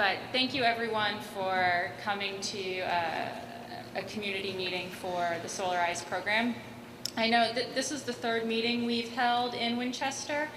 But thank you everyone for coming to a community meeting for the Solarize program. I know that this is the third meeting we've held in Winchester.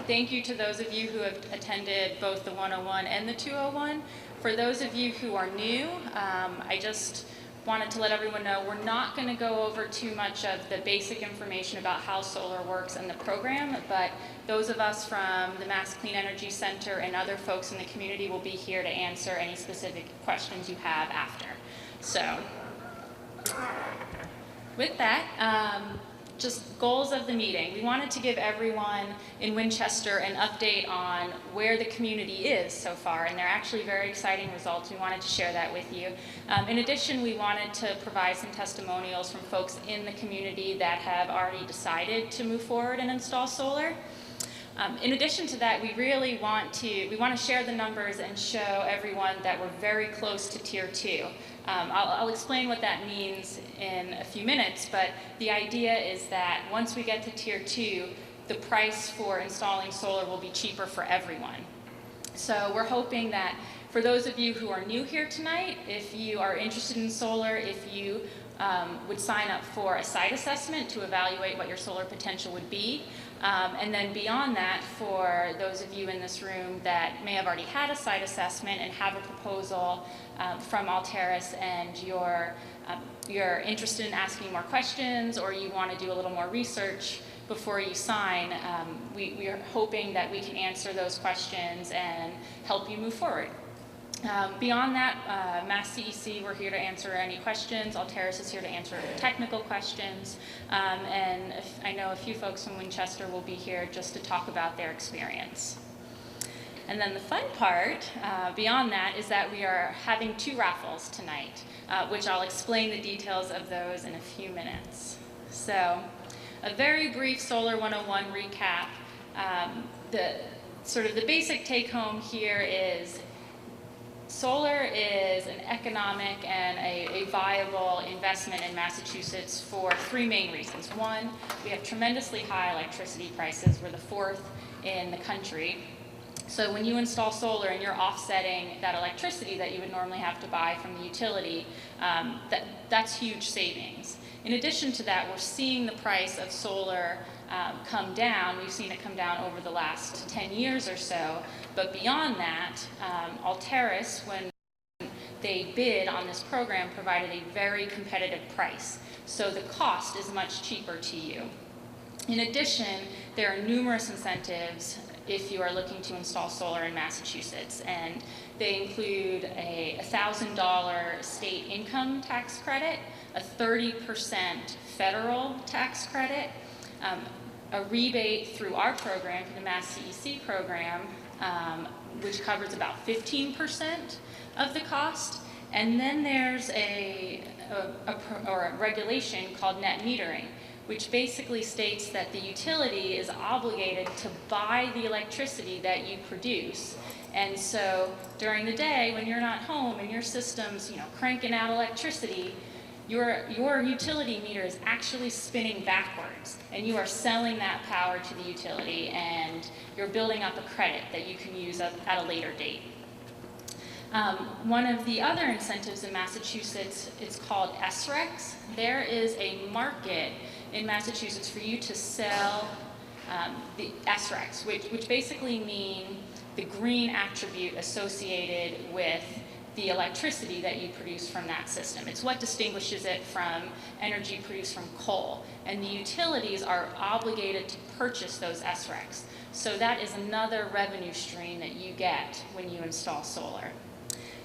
Thank you to those of you who have attended both the 101 and the 201. For those of you who are new, I just wanted to let everyone know we're not going to go over too much of the basic information about how solar works in the program, but those of us from the Mass Clean Energy Center and other folks in the community will be here to answer any specific questions you have after. So, with that, just goals of the meeting. We wanted to give everyone in Winchester an update on where the community is so far, and they're actually very exciting results. We wanted to share that with you. In addition, we wanted to provide some testimonials from folks in the community that have already decided to move forward and install solar. In addition to that, we really want to share the numbers and show everyone that we're very close to Tier 2. I'll explain what that means in a few minutes, but the idea is that once we get to Tier 2, the price for installing solar will be cheaper for everyone. So we're hoping that for those of you who are new here tonight, if you are interested in solar, if you would sign up for a site assessment to evaluate what your solar potential would be. And then beyond that, for those of you in this room that may have already had a site assessment and have a proposal from Alteris, and you're interested in asking more questions, or you want to do a little more research before you sign, we are hoping that we can answer those questions and help you move forward. Beyond that, Mass CEC, we're here to answer any questions. Alteris is here to answer technical questions. And I know a few folks from Winchester will be here just to talk about their experience. And then the fun part, beyond that, is that we are having 2 raffles tonight, which I'll explain the details of those in a few minutes. So, a very brief Solar 101 recap. The basic take home here is solar is an economic and a viable investment in Massachusetts for 3 main reasons. 1, we have tremendously high electricity prices. We're the 4th in the country. So when you install solar and you're offsetting that electricity that you would normally have to buy from the utility, that's huge savings. In addition to that, we're seeing the price of solar come down. We've seen it come down over the last 10 years or so. But beyond that, Alteris, when they bid on this program, provided a very competitive price. So the cost is much cheaper to you. In addition, there are numerous incentives if you are looking to install solar in Massachusetts, and they include a $1,000 state income tax credit, a 30% federal tax credit, a rebate through our program, the Mass CEC program, which covers about 15% of the cost. And then there's a regulation called net metering, which basically states that the utility is obligated to buy the electricity that you produce. And so during the day, when you're not home and your system's cranking out electricity, your utility meter is actually spinning backwards, and you are selling that power to the utility, and you're building up a credit that you can use at a later date. One of the other incentives in Massachusetts is called SRECs. There is a market in Massachusetts for you to sell the SRECs, which basically mean the green attribute associated with the electricity that you produce from that system. It's what distinguishes it from energy produced from coal. And the utilities are obligated to purchase those SRECs. So that is another revenue stream that you get when you install solar.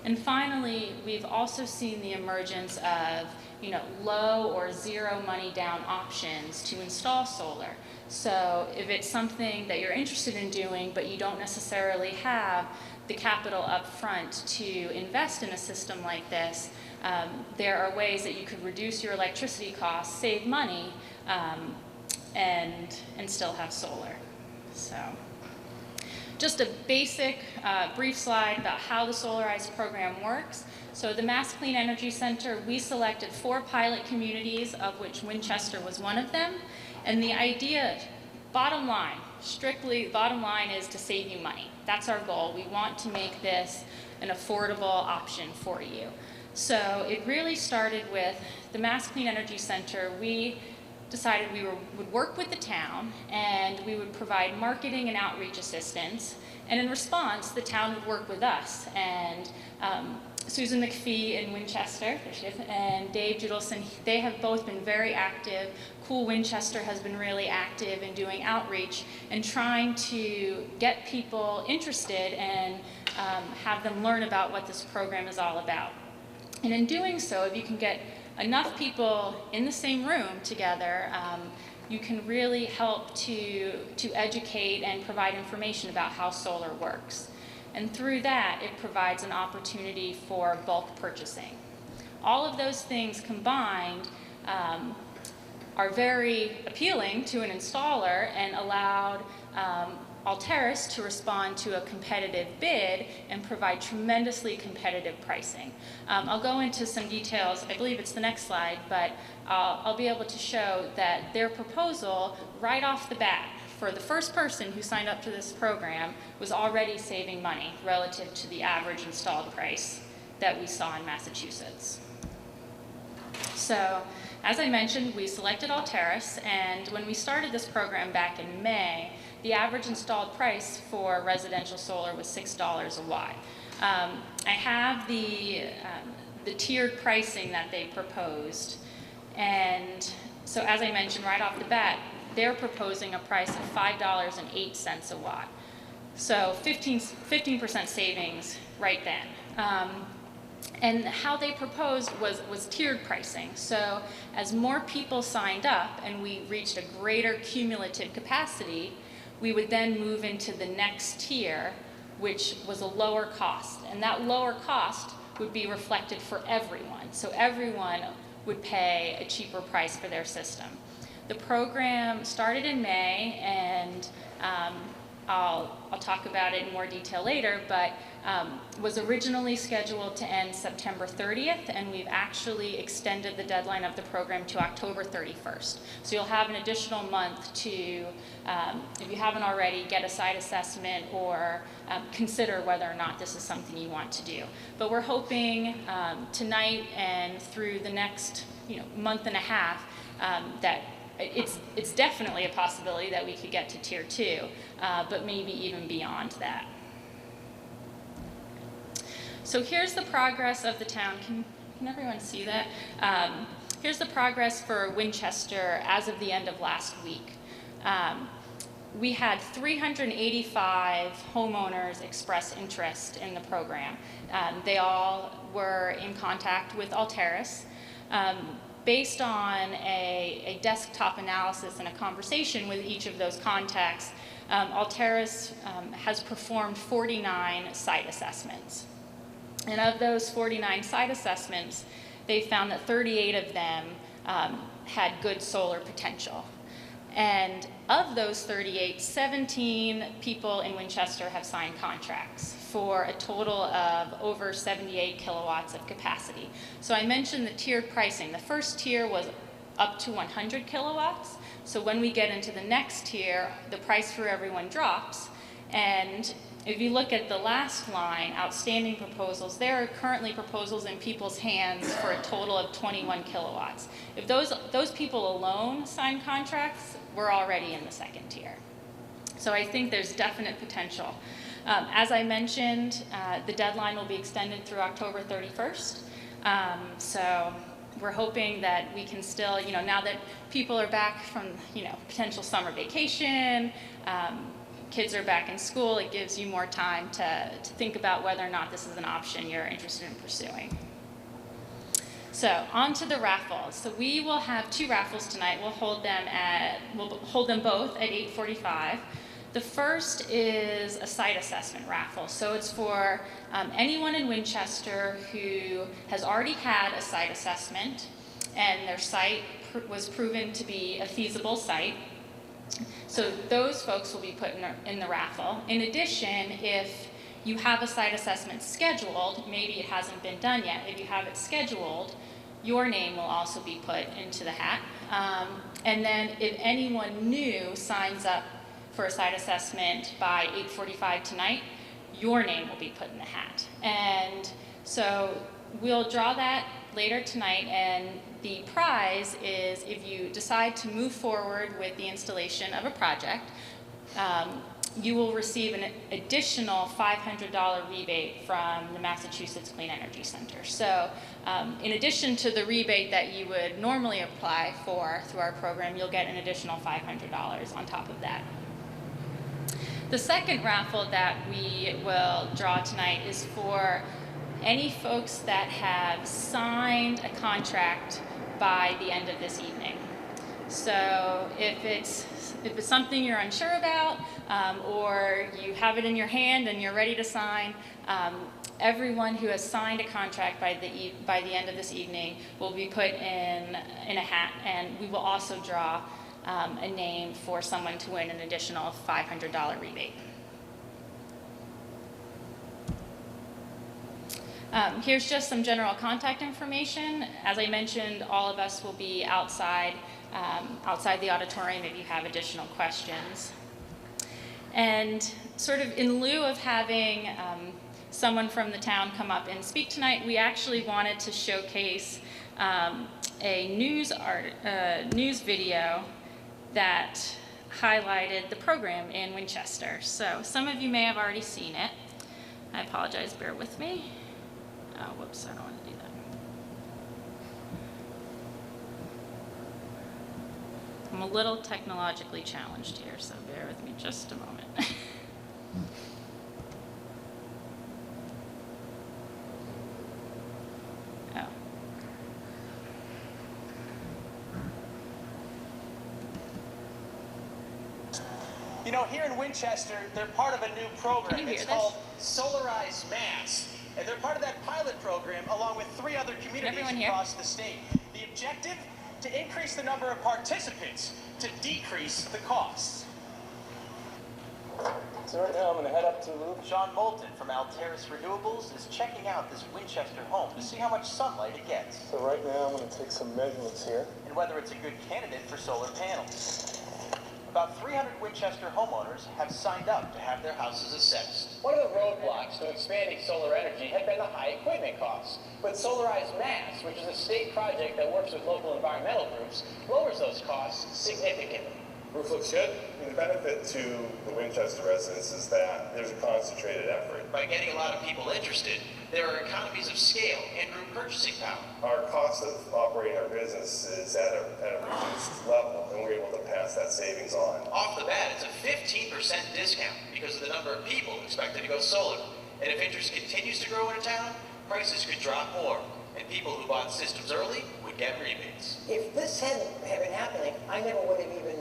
And finally, we've also seen the emergence of low or zero money down options to install solar. So if it's something that you're interested in doing, but you don't necessarily have the capital up front to invest in a system like this, there are ways that you could reduce your electricity costs, save money, and still have solar. So just a basic, brief slide about how the Solarize program works. So the Mass Clean Energy Center, we selected 4 pilot communities, of which Winchester was one of them. And the idea, bottom line, strictly, bottom line is to save you money. That's our goal. We want to make this an affordable option for you. So it really started with the Mass Clean Energy Center. We decided we would work with the town, and we would provide marketing and outreach assistance. And in response, the town would work with us. And Susan McPhee in Winchester and Dave Judelson, they have both been very active. Cool Winchester has been really active in doing outreach and trying to get people interested and have them learn about what this program is all about. And in doing so, if you can get enough people in the same room together, you can really help to educate and provide information about how solar works. And through that, it provides an opportunity for bulk purchasing. All of those things combined are very appealing to an installer and allowed Alteris to respond to a competitive bid and provide tremendously competitive pricing. I'll go into some details, I believe it's the next slide, but I'll be able to show that their proposal right off the bat for the first person who signed up to this program was already saving money relative to the average installed price that we saw in Massachusetts. So, as I mentioned, we selected Alteris, and when we started this program back in May, the average installed price for residential solar was $6 a watt. I have the tiered pricing that they proposed, and so as I mentioned right off the bat, they're proposing a price of $5.08 a watt. So 15% savings right then. And how they proposed was tiered pricing. So as more people signed up and we reached a greater cumulative capacity, we would then move into the next tier, which was a lower cost. And that lower cost would be reflected for everyone. So everyone would pay a cheaper price for their system. The program started in May, and I'll talk about it in more detail later, but was originally scheduled to end September 30th, and we've actually extended the deadline of the program to October 31st. So you'll have an additional month to, if you haven't already, get a site assessment or consider whether or not this is something you want to do. But we're hoping tonight and through the next month and a half that it's definitely a possibility that we could get to tier 2, but maybe even beyond that. So here's the progress of the town. Can everyone see that? Here's the progress for Winchester as of the end of last week. We had 385 homeowners express interest in the program. They all were in contact with Alteris. Based on a desktop analysis and a conversation with each of those contacts, Alteris has performed 49 site assessments. And of those 49 site assessments, they found that 38 of them had good solar potential. And of those 38, 17 people in Winchester have signed contracts for a total of over 78 kilowatts of capacity. So I mentioned the tiered pricing. The first tier was up to 100 kilowatts. So when we get into the next tier, the price for everyone drops. And if you look at the last line, outstanding proposals, there are currently proposals in people's hands for a total of 21 kilowatts. If those people alone sign contracts, we're already in the second tier. So I think there's definite potential. As I mentioned, the deadline will be extended through October 31st. So we're hoping that we can still, now that people are back from, potential summer vacation, kids are back in school, it gives you more time to think about whether or not this is an option you're interested in pursuing. So on to the raffles. So we will have 2 raffles tonight. We'll hold them both at 8:45. The first is a site assessment raffle. So it's for anyone in Winchester who has already had a site assessment and their site was proven to be a feasible site. So those folks will be put in the raffle. In addition, if you have a site assessment scheduled, maybe it hasn't been done yet, if you have it scheduled, your name will also be put into the hat. And then if anyone new signs up for a site assessment by 8:45 tonight, your name will be put in the hat. And so we'll draw that later tonight, and the prize is if you decide to move forward with the installation of a project, you will receive an additional $500 rebate from the Massachusetts Clean Energy Center. So in addition to the rebate that you would normally apply for through our program, you'll get an additional $500 on top of that. The second raffle that we will draw tonight is for any folks that have signed a contract by the end of this evening. So if it's something you're unsure about, or you have it in your hand and you're ready to sign, everyone who has signed a contract by the end of this evening will be put in a hat, and we will also draw a name for someone to win an additional $500 rebate. Here's just some general contact information. As I mentioned, all of us will be outside the auditorium if you have additional questions. And sort of in lieu of having someone from the town come up and speak tonight, we actually wanted to showcase a news video that highlighted the program in Winchester. So some of you may have already seen it. I apologize, bear with me. Oh, whoops, I don't want to do that. I'm a little technologically challenged here, so bear with me just a moment. Oh. You know, here in Winchester, they're part of a new program. Can you hear it's this? called Solarize Mass. And they're part of that pilot program along with 3 other communities across the state. The objective? To increase the number of participants, to decrease the costs. So right now I'm going to head up to the roof. Sean Moulton from Alteris Renewables is checking out this Winchester home to see how much sunlight it gets. So right now I'm going to take some measurements here. And whether it's a good candidate for solar panels. About 300 Winchester homeowners have signed up to have their houses assessed. One of the roadblocks to expanding solar energy had been the high equipment costs. But Solarize Mass, which is a state project that works with local environmental groups, lowers those costs significantly. Roof looks good. I mean, the benefit to the Winchester residents is that there's a concentrated effort. By getting a lot of people interested, there are economies of scale and group purchasing power. Our cost of operating our business is at a reduced level, and we're able to pass that savings on. Off the bat, it's a 15% discount because of the number of people expected to go solar. And if interest continues to grow in a town, prices could drop more, and people who bought systems early would get rebates. If this hadn't been happening, I never would have even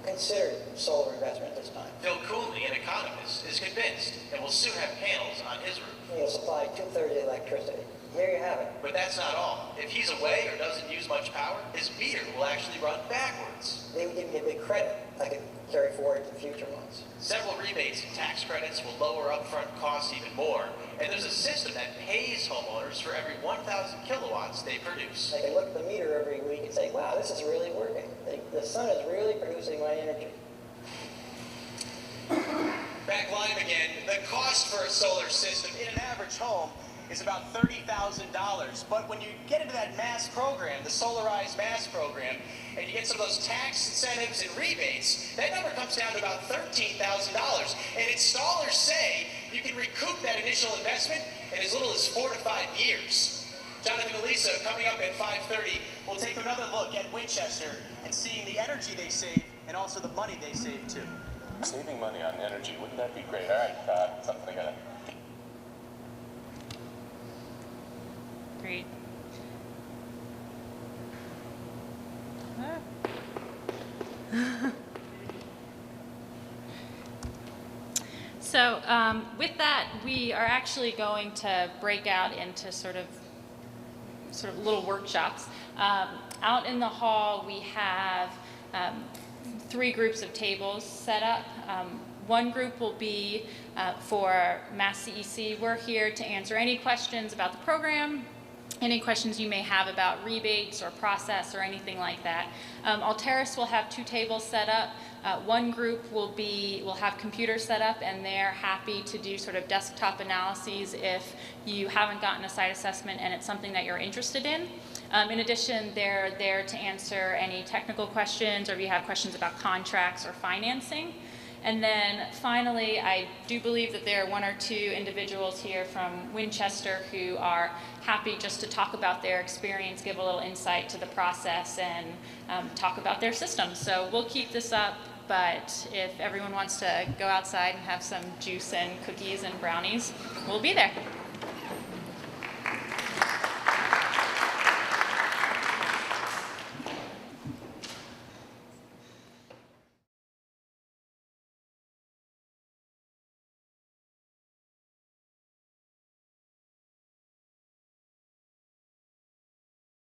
considered solar investment at this time. Phil Cooley, an economist, is convinced and will soon have panels on his roof. You'll supply 2/3 of the electricity. Here you have it. But that's not all. If he's away or doesn't use much power, his meter will actually run backwards. They would give me a big credit I could carry forward to future months. Several rebates and tax credits will lower upfront costs even more. And there's a system that pays homeowners for every 1,000 kilowatts they produce. I can look at the meter every week and say, wow, this is really working. The sun is really producing my energy. Back live again, the cost for a solar system in an average home is about $30,000. But when you get into that mass program, the Solarize Mass program, and you get some of those tax incentives and rebates, that number comes down to about $13,000. And installers say you can recoup that initial investment in as little as 4 to 5 years. Jonathan and Lisa, coming up at 5:30, we'll take another look at Winchester and seeing the energy they save and also the money they save too. Saving money on energy, wouldn't that be great? All right, something I gotta... Great. So with that, we are actually going to break out into sort of little workshops. Out in the hall, we have 3 groups of tables set up. One group will be for Mass CEC. We're here to answer any questions about the program, any questions you may have about rebates or process or anything like that. Alteris will have 2 tables set up. One group will have computers set up, and they're happy to do sort of desktop analyses if you haven't gotten a site assessment and it's something that you're interested in. In addition, they're there to answer any technical questions or if you have questions about contracts or financing. And then finally, I do believe that there are one or two individuals here from Winchester who are happy just to talk about their experience, give a little insight to the process, and talk about their system. So we'll keep this up, but if everyone wants to go outside and have some juice and cookies and brownies, we'll be there.